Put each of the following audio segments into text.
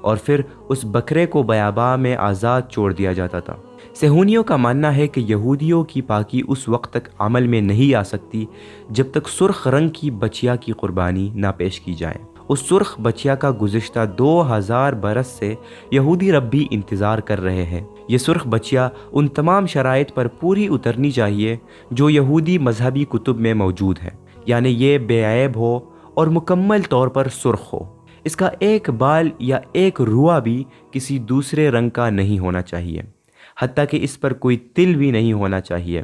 اور پھر اس بکرے کو بیاباں میں آزاد چھوڑ دیا جاتا تھا۔ صہیونیوں کا ماننا ہے کہ یہودیوں کی پاکی اس وقت تک عمل میں نہیں آ سکتی جب تک سرخ رنگ کی بچیا کی قربانی نہ پیش کی جائے۔ اس سرخ بچیا کا گزشتہ 2000 برس سے یہودی ربی انتظار کر رہے ہیں۔ یہ سرخ بچیا ان تمام شرائط پر پوری اترنی چاہیے جو یہودی مذہبی کتب میں موجود ہے، یعنی یہ بے عیب ہو اور مکمل طور پر سرخ ہو۔ اس کا ایک بال یا ایک روا بھی کسی دوسرے رنگ کا نہیں ہونا چاہیے، حتیٰ کہ اس پر کوئی تل بھی نہیں ہونا چاہیے۔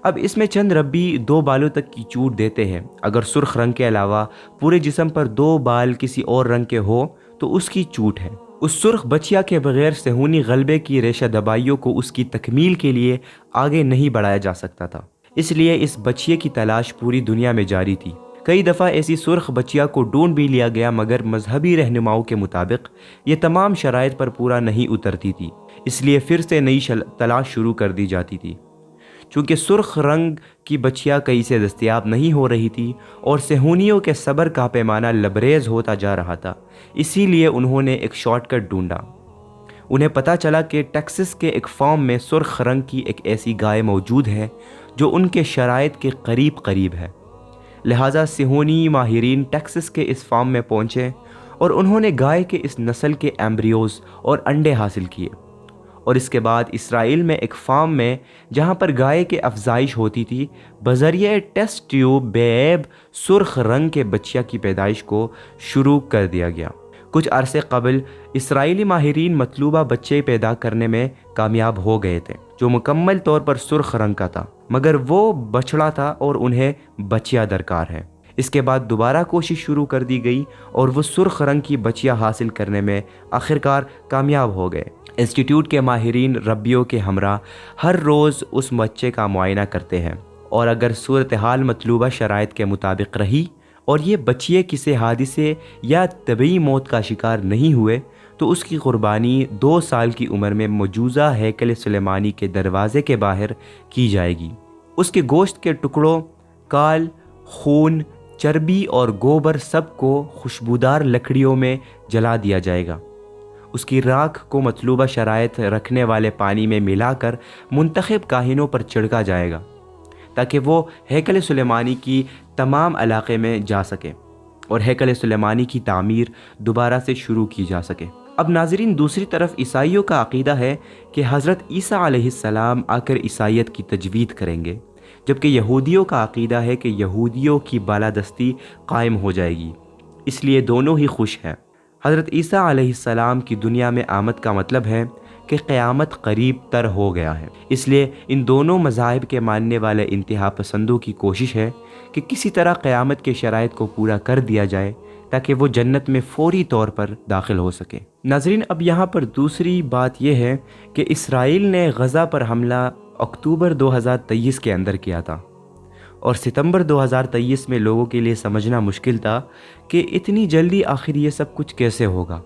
اب اس میں چند ربی 2 بالوں تک کی چھوٹ دیتے ہیں۔ اگر سرخ رنگ کے علاوہ پورے جسم پر 2 بال کسی اور رنگ کے ہو تو اس کی چھوٹ ہے۔ اس سرخ بچیا کے بغیر صہیونی غلبے کی ریشہ دبائیوں کو اس کی تکمیل کے لیے آگے نہیں بڑھایا جا سکتا تھا، اس لیے اس بچیے کی تلاش پوری دنیا میں جاری تھی۔ کئی دفعہ ایسی سرخ بچیا کو ڈھونڈ بھی لیا گیا، مگر مذہبی رہنماؤں کے مطابق یہ تمام شرائط پر پورا نہیں اترتی تھی، اس لیے پھر سے نئی تلاش شروع کر دی جاتی تھی۔ چونکہ سرخ رنگ کی بچیا کہیں سے دستیاب نہیں ہو رہی تھی اور صہیونیوں کے صبر کا پیمانہ لبریز ہوتا جا رہا تھا، اسی لیے انہوں نے ایک شارٹ کٹ ڈھونڈا۔ انہیں پتہ چلا کہ ٹیکساس کے ایک فارم میں سرخ رنگ کی ایک ایسی گائے موجود ہے جو ان کے شرائط کے قریب ہے۔ لہٰذا صہیونی ماہرین ٹیکساس کے اس فارم میں پہنچے اور انہوں نے گائے کے اس نسل کے ایمبریوز اور انڈے حاصل کیے، اور اس کے بعد اسرائیل میں ایک فارم میں جہاں پر گائے کے افزائش ہوتی تھی، بذریعہ ٹیسٹ ٹیوب بے عیب سرخ رنگ کے بچیا کی پیدائش کو شروع کر دیا گیا۔ کچھ عرصے قبل اسرائیلی ماہرین مطلوبہ بچے پیدا کرنے میں کامیاب ہو گئے تھے جو مکمل طور پر سرخ رنگ کا تھا، مگر وہ بچڑا تھا اور انہیں بچیا درکار ہے۔ اس کے بعد دوبارہ کوشش شروع کر دی گئی اور وہ سرخ رنگ کی بچیا حاصل کرنے میں آخرکار کامیاب ہو گئے۔ انسٹیٹیوٹ کے ماہرین ربیوں کے ہمراہ ہر روز اس بچے کا معائنہ کرتے ہیں، اور اگر صورتحال مطلوبہ شرائط کے مطابق رہی اور یہ بچے کسی حادثے یا طبعی موت کا شکار نہیں ہوئے تو اس کی قربانی 2 سال کی عمر میں مجوزہ ہیکل سلیمانی کے دروازے کے باہر کی جائے گی۔ اس کے گوشت کے ٹکڑوں، کال، خون، چربی اور گوبر سب کو خوشبودار لکڑیوں میں جلا دیا جائے گا۔ اس کی راکھ کو مطلوبہ شرائط رکھنے والے پانی میں ملا کر منتخب کاہنوں پر چھڑکا جائے گا تاکہ وہ ہیکل سلیمانی کی تمام علاقے میں جا سکے اور ہیکل سلیمانی کی تعمیر دوبارہ سے شروع کی جا سکے۔ اب ناظرین، دوسری طرف عیسائیوں کا عقیدہ ہے کہ حضرت عیسیٰ علیہ السلام آ کر عیسائیت کی تجدید کریں گے، جبکہ یہودیوں کا عقیدہ ہے کہ یہودیوں کی بالادستی قائم ہو جائے گی۔ اس لیے دونوں ہی خوش ہیں۔ حضرت عیسیٰ علیہ السلام کی دنیا میں آمد کا مطلب ہے کہ قیامت قریب تر ہو گیا ہے۔ اس لیے ان دونوں مذاہب کے ماننے والے انتہا پسندوں کی کوشش ہے کہ کسی طرح قیامت کے شرائط کو پورا کر دیا جائے تاکہ وہ جنت میں فوری طور پر داخل ہو سکے۔ ناظرین، اب یہاں پر دوسری بات یہ ہے کہ اسرائیل نے غزہ پر حملہ اکتوبر 2023 کے اندر کیا تھا، اور ستمبر 2023 میں لوگوں کے لیے سمجھنا مشکل تھا کہ اتنی جلدی آخر یہ سب کچھ کیسے ہوگا،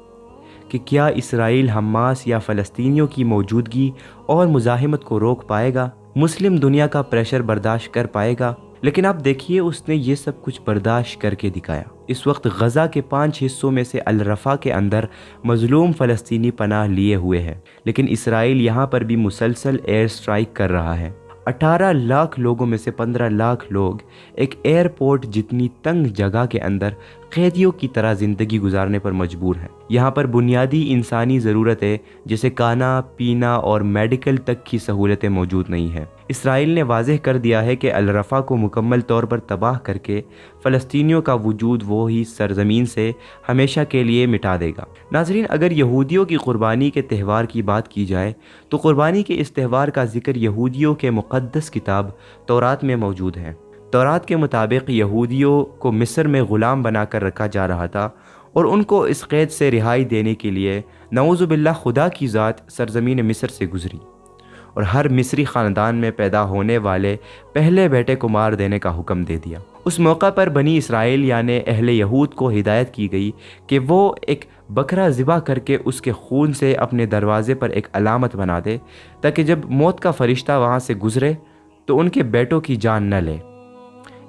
کہ کیا اسرائیل حماس یا فلسطینیوں کی موجودگی اور مزاحمت کو روک پائے گا، مسلم دنیا کا پریشر برداشت کر پائے گا؟ لیکن آپ دیکھیے، اس نے یہ سب کچھ برداشت کر کے دکھایا۔ اس وقت غزہ کے 5 حصوں میں سے الرفا کے اندر مظلوم فلسطینی پناہ لیے ہوئے ہیں، لیکن اسرائیل یہاں پر بھی مسلسل ایئر سٹرائک کر رہا ہے۔ 18 لاکھ لوگوں میں سے 15 لاکھ لوگ ایک ایئرپورٹ جتنی تنگ جگہ کے اندر قیدیوں کی طرح زندگی گزارنے پر مجبور ہیں۔ یہاں پر بنیادی انسانی ضرورتیں جیسے کھانا، پینا اور میڈیکل تک کی سہولتیں موجود نہیں ہیں۔ اسرائیل نے واضح کر دیا ہے کہ الرفا کو مکمل طور پر تباہ کر کے فلسطینیوں کا وجود وہی سرزمین سے ہمیشہ کے لیے مٹا دے گا۔ ناظرین، اگر یہودیوں کی قربانی کے تہوار کی بات کی جائے تو قربانی کے اس تہوار کا ذکر یہودیوں کے مقدس کتاب تورات میں موجود ہے۔ تورات کے مطابق یہودیوں کو مصر میں غلام بنا کر رکھا جا رہا تھا، اور ان کو اس قید سے رہائی دینے کے لیے نعوذ باللہ خدا کی ذات سرزمین مصر سے گزری اور ہر مصری خاندان میں پیدا ہونے والے پہلے بیٹے کو مار دینے کا حکم دے دیا۔ اس موقع پر بنی اسرائیل یعنی اہل یہود کو ہدایت کی گئی کہ وہ ایک بکرا ذبح کر کے اس کے خون سے اپنے دروازے پر ایک علامت بنا دے تاکہ جب موت کا فرشتہ وہاں سے گزرے تو ان کے بیٹوں کی جان نہ لے۔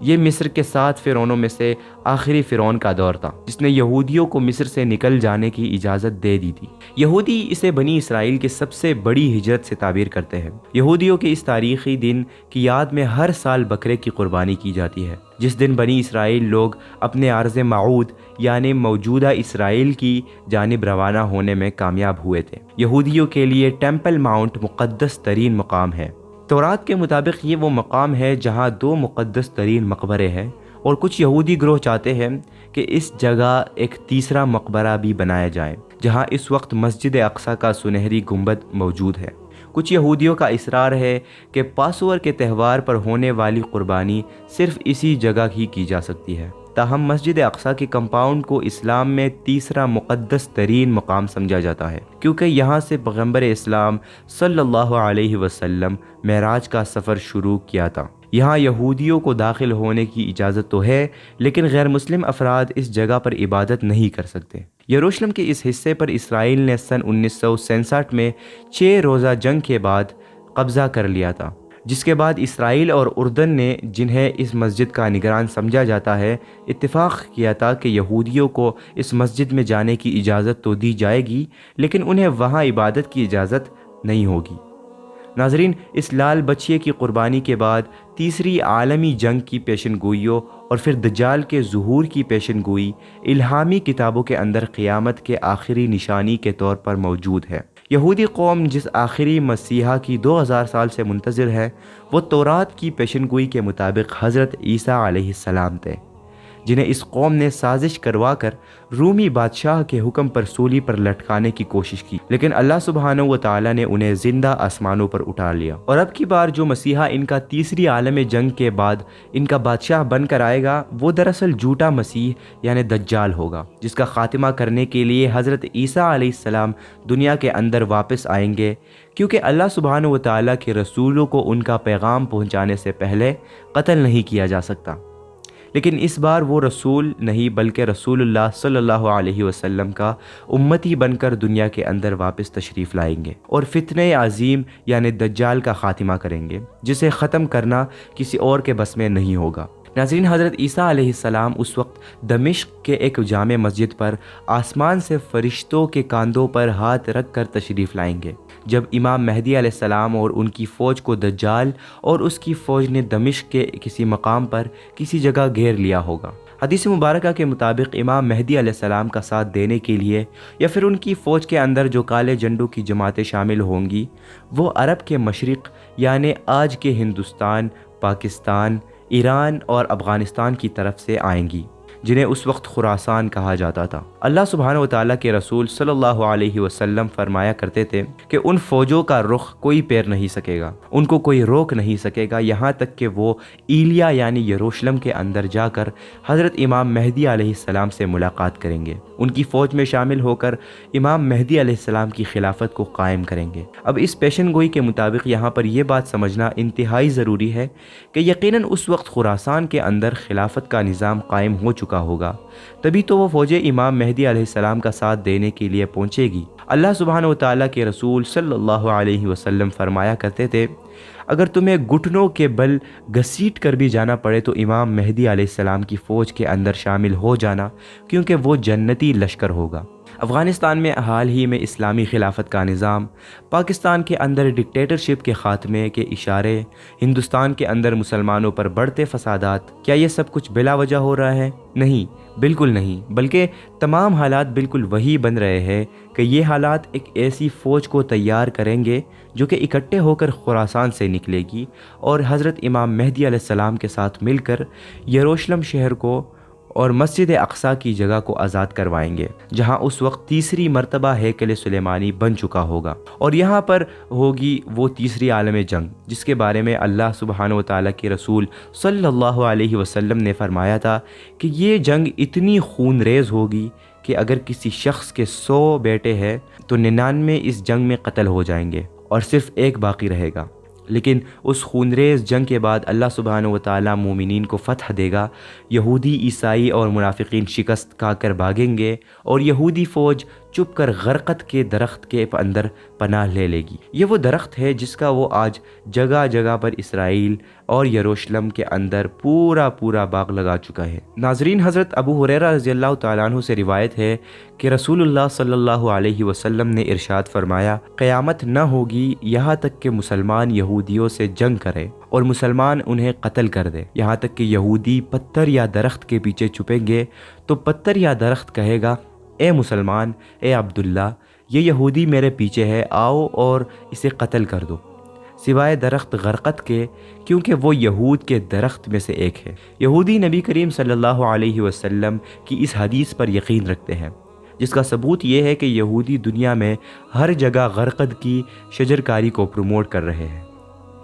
یہ مصر کے 7 فرعونوں میں سے آخری فرعون کا دور تھا جس نے یہودیوں کو مصر سے نکل جانے کی اجازت دے دی تھی۔ یہودی اسے بنی اسرائیل کی سب سے بڑی ہجرت سے تعبیر کرتے ہیں۔ یہودیوں کے اس تاریخی دن کی یاد میں ہر سال بکرے کی قربانی کی جاتی ہے، جس دن بنی اسرائیل لوگ اپنے عرض معود یعنی موجودہ اسرائیل کی جانب روانہ ہونے میں کامیاب ہوئے تھے۔ یہودیوں کے لیے ٹیمپل ماؤنٹ مقدس ترین مقام ہے۔ تورات کے مطابق یہ وہ مقام ہے جہاں 2 مقدس ترین مقبرے ہیں، اور کچھ یہودی گروہ چاہتے ہیں کہ اس جگہ ایک تیسرا مقبرہ بھی بنایا جائے جہاں اس وقت مسجد اقصی کا سنہری گنبد موجود ہے۔ کچھ یہودیوں کا اصرار ہے کہ پاسور کے تہوار پر ہونے والی قربانی صرف اسی جگہ ہی کی جا سکتی ہے، تاہم مسجد اقصی کے کمپاؤنڈ کو اسلام میں تیسرا مقدس ترین مقام سمجھا جاتا ہے، کیونکہ یہاں سے پیغمبر اسلام صلی اللہ علیہ وسلم معراج کا سفر شروع کیا تھا۔ یہاں یہودیوں کو داخل ہونے کی اجازت تو ہے، لیکن غیر مسلم افراد اس جگہ پر عبادت نہیں کر سکتے۔ یروشلم کے اس حصے پر اسرائیل نے سن 1967 میں 6 روزہ جنگ کے بعد قبضہ کر لیا تھا، جس کے بعد اسرائیل اور اردن نے، جنہیں اس مسجد کا نگران سمجھا جاتا ہے، اتفاق کیا تھا کہ یہودیوں کو اس مسجد میں جانے کی اجازت تو دی جائے گی، لیکن انہیں وہاں عبادت کی اجازت نہیں ہوگی۔ ناظرین، اس لال بچے کی قربانی کے بعد تیسری عالمی جنگ کی پیشن گوئیوں اور پھر دجال کے ظہور کی پیشن گوئی الہامی کتابوں کے اندر قیامت کے آخری نشانی کے طور پر موجود ہے۔ یہودی قوم جس آخری مسیحا کی 2000 سال سے منتظر ہے، وہ تورات کی پیشن گوئی کے مطابق حضرت عیسیٰ علیہ السلام تھے، جنہیں اس قوم نے سازش کروا کر رومی بادشاہ کے حکم پر سولی پر لٹکانے کی کوشش کی، لیکن اللہ سبحانہ و تعالیٰ نے انہیں زندہ آسمانوں پر اٹھا لیا۔ اور اب کی بار جو مسیحا ان کا تیسری عالم جنگ کے بعد ان کا بادشاہ بن کر آئے گا، وہ دراصل جھوٹا مسیح یعنی دجال ہوگا، جس کا خاتمہ کرنے کے لیے حضرت عیسیٰ علیہ السلام دنیا کے اندر واپس آئیں گے، کیونکہ اللہ سبحانہ و تعالیٰ کے رسولوں کو ان کا پیغام پہنچانے سے پہلے قتل نہیں کیا جا سکتا۔ لیکن اس بار وہ رسول نہیں بلکہ رسول اللہ صلی اللہ علیہ وسلم کا امتی بن کر دنیا کے اندر واپس تشریف لائیں گے اور فتنہ عظیم یعنی دجال کا خاتمہ کریں گے، جسے ختم کرنا کسی اور کے بس میں نہیں ہوگا۔ ناظرین، حضرت عیسیٰ علیہ السلام اس وقت دمشق کے ایک جامع مسجد پر آسمان سے فرشتوں کے کاندھوں پر ہاتھ رکھ کر تشریف لائیں گے، جب امام مہدی علیہ السلام اور ان کی فوج کو دجال اور اس کی فوج نے دمشق کے کسی مقام پر کسی جگہ گھیر لیا ہوگا۔ حدیث مبارکہ کے مطابق امام مہدی علیہ السلام کا ساتھ دینے کے لیے یا پھر ان کی فوج کے اندر جو کالے جھنڈوں کی جماعتیں شامل ہوں گی، وہ عرب کے مشرق یعنی آج کے ہندوستان، پاکستان، ایران اور افغانستان کی طرف سے آئیں گی، جنہیں اس وقت خراسان کہا جاتا تھا۔ اللہ سبحانہ و تعالیٰ کے رسول صلی اللہ علیہ وسلم فرمایا کرتے تھے کہ ان فوجوں کا رخ کوئی پیر نہیں سکے گا، ان کو کوئی روک نہیں سکے گا، یہاں تک کہ وہ ایلیا یعنی یروشلم کے اندر جا کر حضرت امام مہدی علیہ السلام سے ملاقات کریں گے، ان کی فوج میں شامل ہو کر امام مہدی علیہ السلام کی خلافت کو قائم کریں گے۔ اب اس پیشن گوئی کے مطابق یہاں پر یہ بات سمجھنا انتہائی ضروری ہے کہ یقیناً اس وقت خراسان کے اندر خلافت کا نظام قائم ہو چکا ہوگا، تبھی تو وہ فوج امام مہدی علیہ السلام کا ساتھ دینے کے لیے پہنچے گی۔ اللہ سبحانہ و تعالیٰ کے رسول صلی اللہ علیہ وسلم فرمایا کرتے تھے، اگر تمہیں گھٹنوں کے بل گھسیٹ کر بھی جانا پڑے تو امام مہدی علیہ السلام کی فوج کے اندر شامل ہو جانا، کیونکہ وہ جنتی لشکر ہوگا۔ افغانستان میں حال ہی میں اسلامی خلافت کا نظام، پاکستان کے اندر ڈکٹیٹرشپ کے خاتمے کے اشارے، ہندوستان کے اندر مسلمانوں پر بڑھتے فسادات، کیا یہ سب کچھ بلا وجہ ہو رہا ہے؟ نہیں، بالکل نہیں، بلکہ تمام حالات بالکل وہی بن رہے ہیں کہ یہ حالات ایک ایسی فوج کو تیار کریں گے جو کہ اکٹھے ہو کر خراسان سے نکلے گی اور حضرت امام مہدی علیہ السلام کے ساتھ مل کر یروشلم شہر کو اور مسجد اقصی کی جگہ کو آزاد کروائیں گے، جہاں اس وقت تیسری مرتبہ ہیکل سلیمانی بن چکا ہوگا، اور یہاں پر ہوگی وہ تیسری عالم جنگ جس کے بارے میں اللہ سبحانہ و تعالیٰ کے رسول صلی اللہ علیہ وسلم نے فرمایا تھا کہ یہ جنگ اتنی خون ریز ہوگی کہ اگر کسی شخص کے 100 بیٹے ہیں تو 99 اس جنگ میں قتل ہو جائیں گے اور صرف ایک باقی رہے گا۔ لیکن اس خونریز جنگ کے بعد اللہ سبحانہ و تعالیٰ مومنین کو فتح دے گا، یہودی، عیسائی اور منافقین شکست کھا کر بھاگیں گے اور یہودی فوج چھپ کر غرقد کے درخت کے اندر پناہ لے لے گی۔ یہ وہ درخت ہے جس کا وہ آج جگہ جگہ پر اسرائیل اور یروشلم کے اندر پورا باغ لگا چکا ہے۔ ناظرین، حضرت ابو ہریرہ رضی اللہ تعالیٰ عنہ سے روایت ہے کہ رسول اللہ صلی اللہ علیہ وسلم نے ارشاد فرمایا، قیامت نہ ہوگی یہاں تک کہ مسلمان یہودیوں سے جنگ کرے اور مسلمان انہیں قتل کر دے، یہاں تک کہ یہودی پتھر یا درخت کے پیچھے چھپیں گے تو پتھر یا درخت کہے گا، اے مسلمان، اے عبداللہ، یہ یہودی میرے پیچھے ہے، آؤ اور اسے قتل کر دو، سوائے درخت غرقد کے، کیونکہ وہ یہود کے درخت میں سے ایک ہے۔ یہودی نبی کریم صلی اللہ علیہ وسلم کی اس حدیث پر یقین رکھتے ہیں، جس کا ثبوت یہ ہے کہ یہودی دنیا میں ہر جگہ غرقد کی شجرکاری کو پروموٹ کر رہے ہیں۔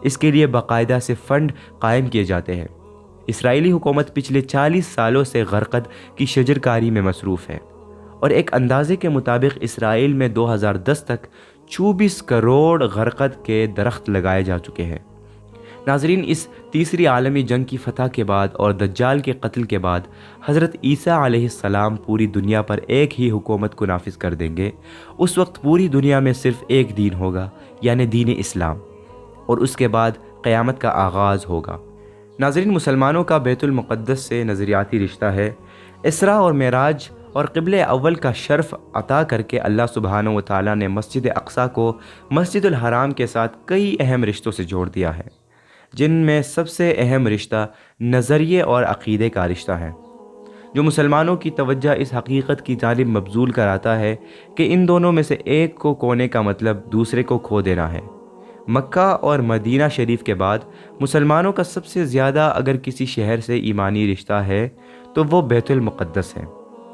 اس کے لیے باقاعدہ سے فنڈ قائم کیے جاتے ہیں۔ اسرائیلی حکومت پچھلے 40 سالوں سے غرقد کی شجرکاری میں مصروف ہے، اور ایک اندازے کے مطابق اسرائیل میں 2010 تک 24 کروڑ غرقد کے درخت لگائے جا چکے ہیں۔ ناظرین، اس تیسری عالمی جنگ کی فتح کے بعد اور دجال کے قتل کے بعد حضرت عیسیٰ علیہ السلام پوری دنیا پر ایک ہی حکومت کو نافذ کر دیں گے۔ اس وقت پوری دنیا میں صرف ایک دین ہوگا، یعنی دین اسلام، اور اس کے بعد قیامت کا آغاز ہوگا۔ ناظرین، مسلمانوں کا بیت المقدس سے نظریاتی رشتہ ہے۔ اسراء اور معراج اور قبلہ اول کا شرف عطا کر کے اللہ سبحانہ و تعالیٰ نے مسجد اقصیٰ کو مسجد الحرام کے ساتھ کئی اہم رشتوں سے جوڑ دیا ہے، جن میں سب سے اہم رشتہ نظریے اور عقیدے کا رشتہ ہے، جو مسلمانوں کی توجہ اس حقیقت کی جانب مبذول کراتا ہے کہ ان دونوں میں سے ایک کو کھونے کا مطلب دوسرے کو کھو دینا ہے۔ مکہ اور مدینہ شریف کے بعد مسلمانوں کا سب سے زیادہ اگر کسی شہر سے ایمانی رشتہ ہے تو وہ بیت المقدس ہے،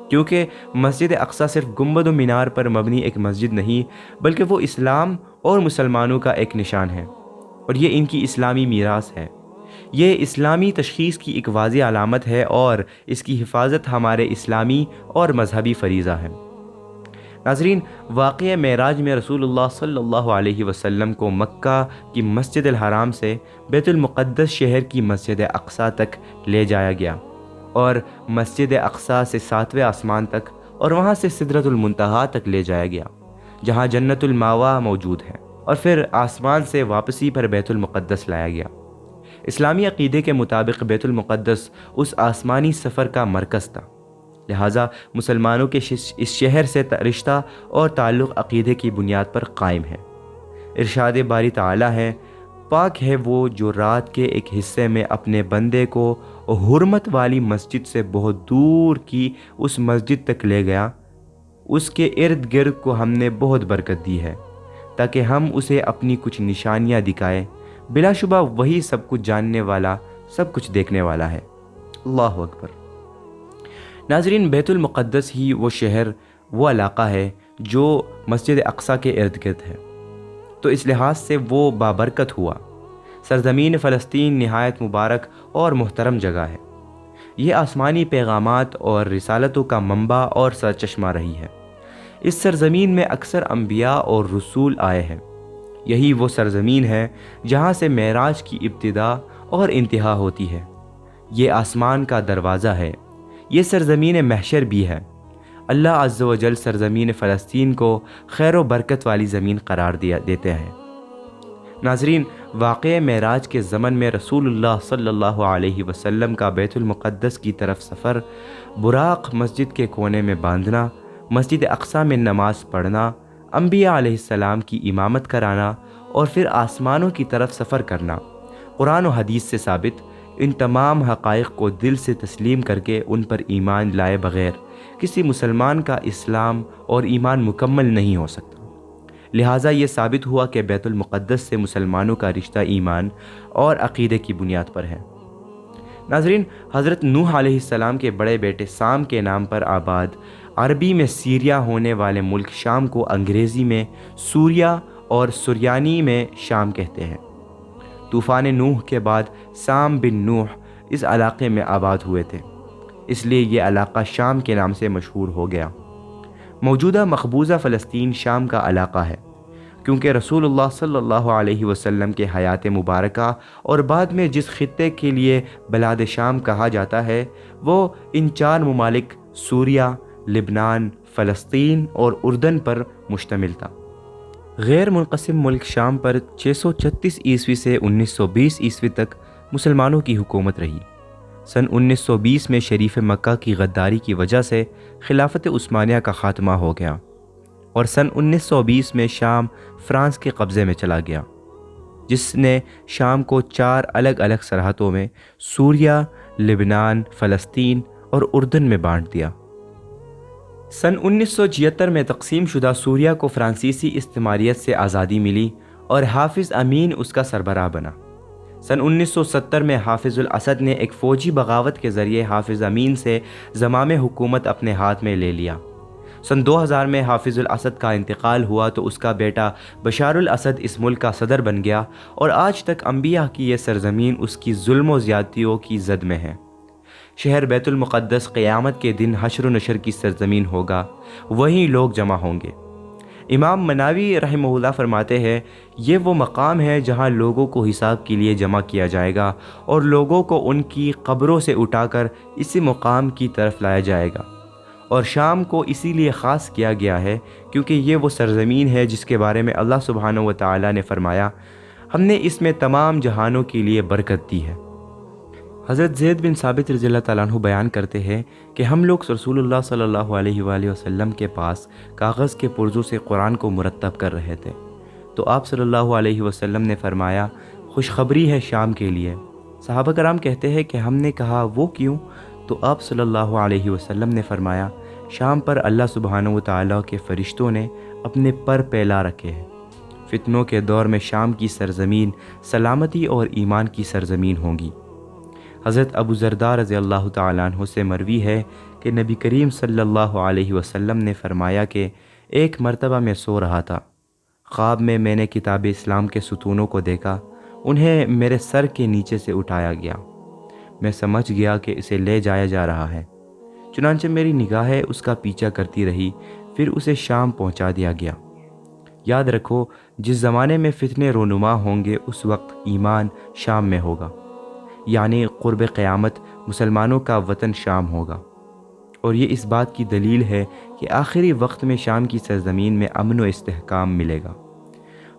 کیونکہ مسجد اقصیٰ صرف گنبد و مینار پر مبنی ایک مسجد نہیں، بلکہ وہ اسلام اور مسلمانوں کا ایک نشان ہے، اور یہ ان کی اسلامی میراث ہے۔ یہ اسلامی تشخیص کی ایک واضح علامت ہے، اور اس کی حفاظت ہمارے اسلامی اور مذہبی فریضہ ہے۔ ناظرین، واقعہ معراج میں رسول اللہ صلی اللہ علیہ وسلم کو مکہ کی مسجد الحرام سے بیت المقدس شہر کی مسجد اقصیٰ تک لے جایا گیا، اور مسجد اقصیٰ سے 7ویں آسمان تک، اور وہاں سے سدرۃ المنتہا تک لے جایا گیا، جہاں جنت الماوا موجود ہے، اور پھر آسمان سے واپسی پر بیت المقدس لایا گیا۔ اسلامی عقیدے کے مطابق بیت المقدس اس آسمانی سفر کا مرکز تھا، لہٰذا مسلمانوں کے اس شہر سے رشتہ اور تعلق عقیدے کی بنیاد پر قائم ہے۔ ارشاد باری تعالیٰ ہے، پاک ہے وہ جو رات کے ایک حصے میں اپنے بندے کو حرمت والی مسجد سے بہت دور کی اس مسجد تک لے گیا، اس کے ارد گرد کو ہم نے بہت برکت دی ہے تاکہ ہم اسے اپنی کچھ نشانیاں دکھائیں، بلا شبہ وہی سب کچھ جاننے والا، سب کچھ دیکھنے والا ہے۔ اللہ اکبر۔ ناظرین، بیت المقدس ہی وہ شہر، وہ علاقہ ہے جو مسجد اقصیٰ کے ارد گرد ہے، تو اس لحاظ سے وہ بابرکت ہوا۔ سرزمین فلسطین نہایت مبارک اور محترم جگہ ہے۔ یہ آسمانی پیغامات اور رسالتوں کا منبع اور سرچشمہ رہی ہے۔ اس سرزمین میں اکثر انبیاء اور رسول آئے ہیں۔ یہی وہ سرزمین ہے جہاں سے معراج کی ابتدا اور انتہا ہوتی ہے۔ یہ آسمان کا دروازہ ہے، یہ سرزمین محشر بھی ہے۔ اللہ عز و جل سرزمین فلسطین کو خیر و برکت والی زمین قرار دیتے ہیں۔ ناظرین، واقعہ معراج کے زمن میں رسول اللہ صلی اللہ علیہ وسلم کا بیت المقدس کی طرف سفر، براق مسجد کے کونے میں باندھنا، مسجد اقصیٰ میں نماز پڑھنا، انبیاء علیہ السلام کی امامت کرانا، اور پھر آسمانوں کی طرف سفر کرنا، قرآن و حدیث سے ثابت۔ ان تمام حقائق کو دل سے تسلیم کر کے ان پر ایمان لائے بغیر کسی مسلمان کا اسلام اور ایمان مکمل نہیں ہو سکتا۔ لہٰذا یہ ثابت ہوا کہ بیت المقدس سے مسلمانوں کا رشتہ ایمان اور عقیدے کی بنیاد پر ہے۔ ناظرین، حضرت نوح علیہ السلام کے بڑے بیٹے سام کے نام پر آباد عربی میں سیریا ہونے والے ملک شام کو انگریزی میں سوریا اور سریانی میں شام کہتے ہیں۔ طوفان نوح کے بعد سام بن نوح اس علاقے میں آباد ہوئے تھے، اس لیے یہ علاقہ شام کے نام سے مشہور ہو گیا۔ موجودہ مقبوضہ فلسطین شام کا علاقہ ہے، کیونکہ رسول اللہ صلی اللہ علیہ وسلم کے حیات مبارکہ اور بعد میں جس خطے کے لیے بلاد شام کہا جاتا ہے، وہ ان 4 ممالک سوریا، لبنان، فلسطین اور اردن پر مشتمل تھا۔ غیر منقسم ملک شام پر 636 عیسوی سے 1920 عیسوی تک مسلمانوں کی حکومت رہی۔ سن 1920 میں شریف مکہ کی غداری کی وجہ سے خلافت عثمانیہ کا خاتمہ ہو گیا اور سن 1920 میں شام فرانس کے قبضے میں چلا گیا، جس نے شام کو 4 الگ الگ سرحدوں میں سوریہ، لبنان، فلسطین اور اردن میں بانٹ دیا۔ سن 1976 میں تقسیم شدہ سوریہ کو فرانسیسی استعماریت سے آزادی ملی اور حافظ امین اس کا سربراہ بنا۔ سن 1970 میں حافظ الاسد نے ایک فوجی بغاوت کے ذریعے حافظ امین سے زمام حکومت اپنے ہاتھ میں لے لیا۔ سن 2000 میں حافظ الاسد کا انتقال ہوا تو اس کا بیٹا بشار الاسد اس ملک کا صدر بن گیا اور آج تک انبیاء کی یہ سرزمین اس کی ظلم و زیادتیوں کی زد میں ہے۔ شہر بیت المقدس قیامت کے دن حشر و نشر کی سرزمین ہوگا، وہیں لوگ جمع ہوں گے۔ امام مناوی رحمہ اللہ فرماتے ہیں، یہ وہ مقام ہے جہاں لوگوں کو حساب کے لیے جمع کیا جائے گا اور لوگوں کو ان کی قبروں سے اٹھا کر اسی مقام کی طرف لایا جائے گا، اور شام کو اسی لیے خاص کیا گیا ہے کیونکہ یہ وہ سرزمین ہے جس کے بارے میں اللہ سبحانہ و تعالیٰ نے فرمایا، ہم نے اس میں تمام جہانوں کے لیے برکت دی ہے۔ حضرت زید بن ثابت رضی اللہ تعالیٰ عنہ بیان کرتے ہیں کہ ہم لوگ رسول اللہ صلی اللہ علیہ وآلہ وسلم کے پاس کاغذ کے پرزوں سے قرآن کو مرتب کر رہے تھے تو آپ صلی اللہ علیہ وسلم نے فرمایا، خوشخبری ہے شام کے لیے۔ صحابہ کرام کہتے ہیں کہ ہم نے کہا وہ کیوں؟ تو آپ صلی اللہ علیہ وسلم نے فرمایا، شام پر اللہ سبحانہ و تعالیٰ کے فرشتوں نے اپنے پر پھیلا رکھے ہیں۔ فتنوں کے دور میں شام کی سرزمین سلامتی اور ایمان کی سرزمین ہوگی۔ حضرت ابو زردار رضی اللہ تعالیٰ عنہ سے مروی ہے کہ نبی کریم صلی اللہ علیہ وسلم نے فرمایا کہ ایک مرتبہ میں سو رہا تھا، خواب میں میں نے کتاب اسلام کے ستونوں کو دیکھا، انہیں میرے سر کے نیچے سے اٹھایا گیا، میں سمجھ گیا کہ اسے لے جایا جا رہا ہے، چنانچہ میری نگاہیں اس کا پیچھا کرتی رہی، پھر اسے شام پہنچا دیا گیا۔ یاد رکھو، جس زمانے میں فتنے رونما ہوں گے اس وقت ایمان شام میں ہوگا، یعنی قرب قیامت مسلمانوں کا وطن شام ہوگا، اور یہ اس بات کی دلیل ہے کہ آخری وقت میں شام کی سرزمین میں امن و استحکام ملے گا۔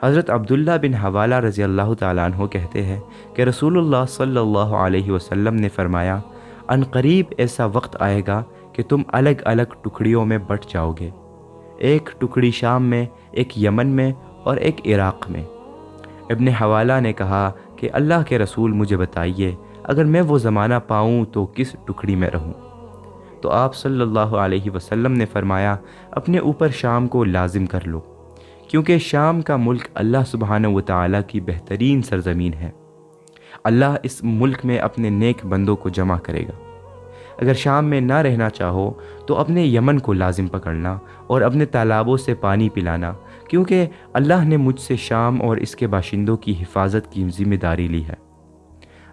حضرت عبداللہ بن حوالہ رضی اللہ تعالیٰ عنہ کہتے ہیں کہ رسول اللہ صلی اللہ علیہ وسلم نے فرمایا، ان قریب ایسا وقت آئے گا کہ تم الگ الگ ٹکڑیوں میں بٹ جاؤ گے، ایک ٹکڑی شام میں، ایک یمن میں اور ایک عراق میں۔ ابن حوالہ نے کہا کہ اللہ کے رسول مجھے بتائیے، اگر میں وہ زمانہ پاؤں تو کس ٹکڑی میں رہوں؟ تو آپ صلی اللہ علیہ وسلم نے فرمایا، اپنے اوپر شام کو لازم کر لو، کیونکہ شام کا ملک اللہ سبحانہ و تعالیٰ کی بہترین سرزمین ہے۔ اللہ اس ملک میں اپنے نیک بندوں کو جمع کرے گا۔ اگر شام میں نہ رہنا چاہو تو اپنے یمن کو لازم پکڑنا اور اپنے تالابوں سے پانی پلانا، کیونکہ اللہ نے مجھ سے شام اور اس کے باشندوں کی حفاظت کی ذمہ داری لی ہے۔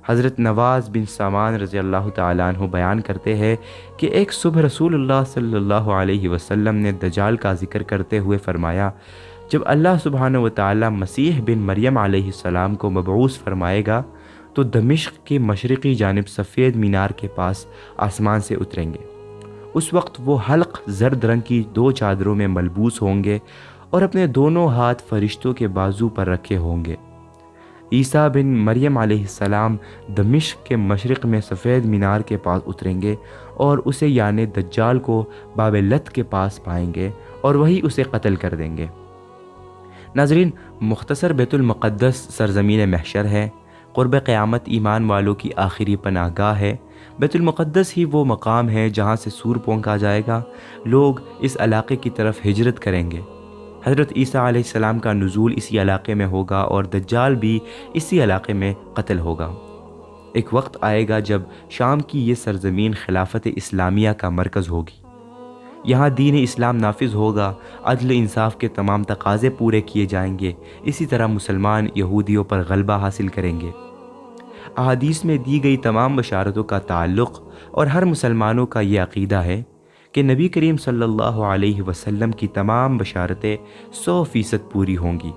حضرت نواز بن سامان رضی اللہ تعالیٰ عنہ بیان کرتے ہیں کہ ایک صبح رسول اللہ صلی اللہ علیہ وسلم نے دجال کا ذکر کرتے ہوئے فرمایا، جب اللہ سبحانہ و تعالیٰ مسیح بن مریم علیہ السلام کو مبعوث فرمائے گا تو دمشق کی مشرقی جانب سفید مینار کے پاس آسمان سے اتریں گے۔ اس وقت وہ حلق زرد رنگ کی 2 چادروں میں ملبوس ہوں گے اور اپنے دونوں ہاتھ فرشتوں کے بازو پر رکھے ہوں گے۔ عیسیٰ بن مریم علیہ السلام دمشق کے مشرق میں سفید مینار کے پاس اتریں گے اور اسے یعنی دجال کو باب لت کے پاس پائیں گے اور وہی اسے قتل کر دیں گے۔ ناظرین، مختصر بیت المقدس سرزمین محشر ہے، قرب قیامت ایمان والوں کی آخری پناہ گاہ ہے۔ بیت المقدس ہی وہ مقام ہے جہاں سے سور پھونکا جائے گا، لوگ اس علاقے کی طرف ہجرت کریں گے۔ حضرت عیسیٰ علیہ السلام کا نزول اسی علاقے میں ہوگا اور دجال بھی اسی علاقے میں قتل ہوگا۔ ایک وقت آئے گا جب شام کی یہ سرزمین خلافت اسلامیہ کا مرکز ہوگی، یہاں دین اسلام نافذ ہوگا، عدل انصاف کے تمام تقاضے پورے کیے جائیں گے، اسی طرح مسلمان یہودیوں پر غلبہ حاصل کریں گے۔ احادیث میں دی گئی تمام بشارتوں کا تعلق اور ہر مسلمانوں کا یہ عقیدہ ہے کہ نبی کریم صلی اللہ علیہ وسلم کی تمام بشارتیں 100% پوری ہوں گی۔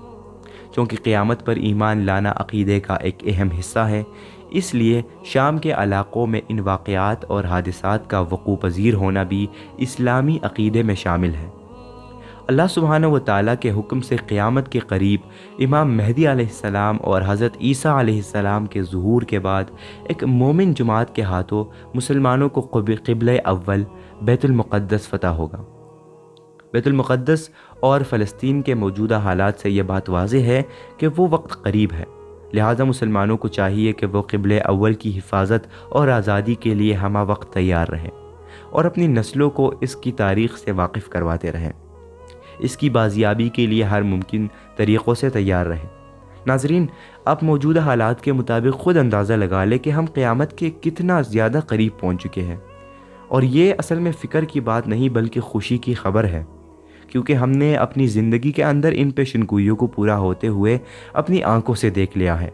چونکہ قیامت پر ایمان لانا عقیدے کا ایک اہم حصہ ہے، اس لیے شام کے علاقوں میں ان واقعات اور حادثات کا وقوع پذیر ہونا بھی اسلامی عقیدے میں شامل ہے۔ اللہ سبحانہ و تعالیٰ کے حکم سے قیامت کے قریب امام مہدی علیہ السلام اور حضرت عیسیٰ علیہ السلام کے ظہور کے بعد ایک مومن جماعت کے ہاتھوں مسلمانوں کو قبلہ اول بیت المقدس فتح ہوگا۔ بیت المقدس اور فلسطین کے موجودہ حالات سے یہ بات واضح ہے کہ وہ وقت قریب ہے، لہٰذا مسلمانوں کو چاہیے کہ وہ قبلہ اول کی حفاظت اور آزادی کے لیے ہمہ وقت تیار رہیں اور اپنی نسلوں کو اس کی تاریخ سے واقف کرواتے رہیں، اس کی بازیابی کے لیے ہر ممکن طریقوں سے تیار رہیں۔ ناظرین، آپ موجودہ حالات کے مطابق خود اندازہ لگا لیں کہ ہم قیامت کے کتنا زیادہ قریب پہنچ چکے ہیں، اور یہ اصل میں فکر کی بات نہیں بلکہ خوشی کی خبر ہے، کیونکہ ہم نے اپنی زندگی کے اندر ان پیشن گوئیوں کو پورا ہوتے ہوئے اپنی آنکھوں سے دیکھ لیا ہے۔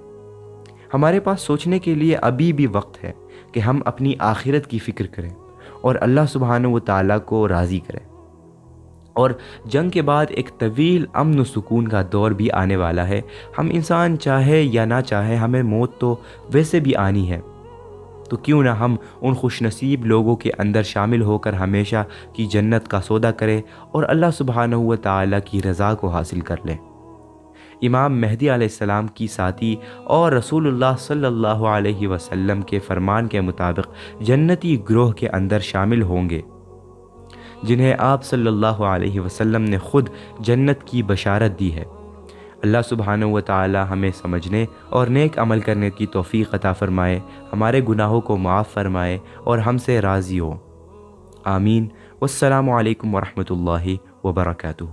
ہمارے پاس سوچنے کے لیے ابھی بھی وقت ہے کہ ہم اپنی آخرت کی فکر کریں اور اللہ سبحانہ و تعالیٰ کو راضی کریں۔ اور جنگ کے بعد ایک طویل امن و سکون کا دور بھی آنے والا ہے۔ ہم انسان چاہے یا نہ چاہے ہمیں موت تو ویسے بھی آنی ہے، تو کیوں نہ ہم ان خوش نصیب لوگوں کے اندر شامل ہو کر ہمیشہ کی جنت کا سودا کریں اور اللہ سبحانہ و تعالیٰ کی رضا کو حاصل کر لیں۔ امام مہدی علیہ السلام کی ساتھی اور رسول اللہ صلی اللہ علیہ وسلم کے فرمان کے مطابق جنتی گروہ کے اندر شامل ہوں گے، جنہیں آپ صلی اللہ علیہ وسلم نے خود جنت کی بشارت دی ہے۔ اللہ سبحانہ و تعالی ہمیں سمجھنے اور نیک عمل کرنے کی توفیق عطا فرمائے، ہمارے گناہوں کو معاف فرمائے اور ہم سے راضی ہو۔ آمین۔ والسلام علیکم ورحمۃ اللہ وبرکاتہ۔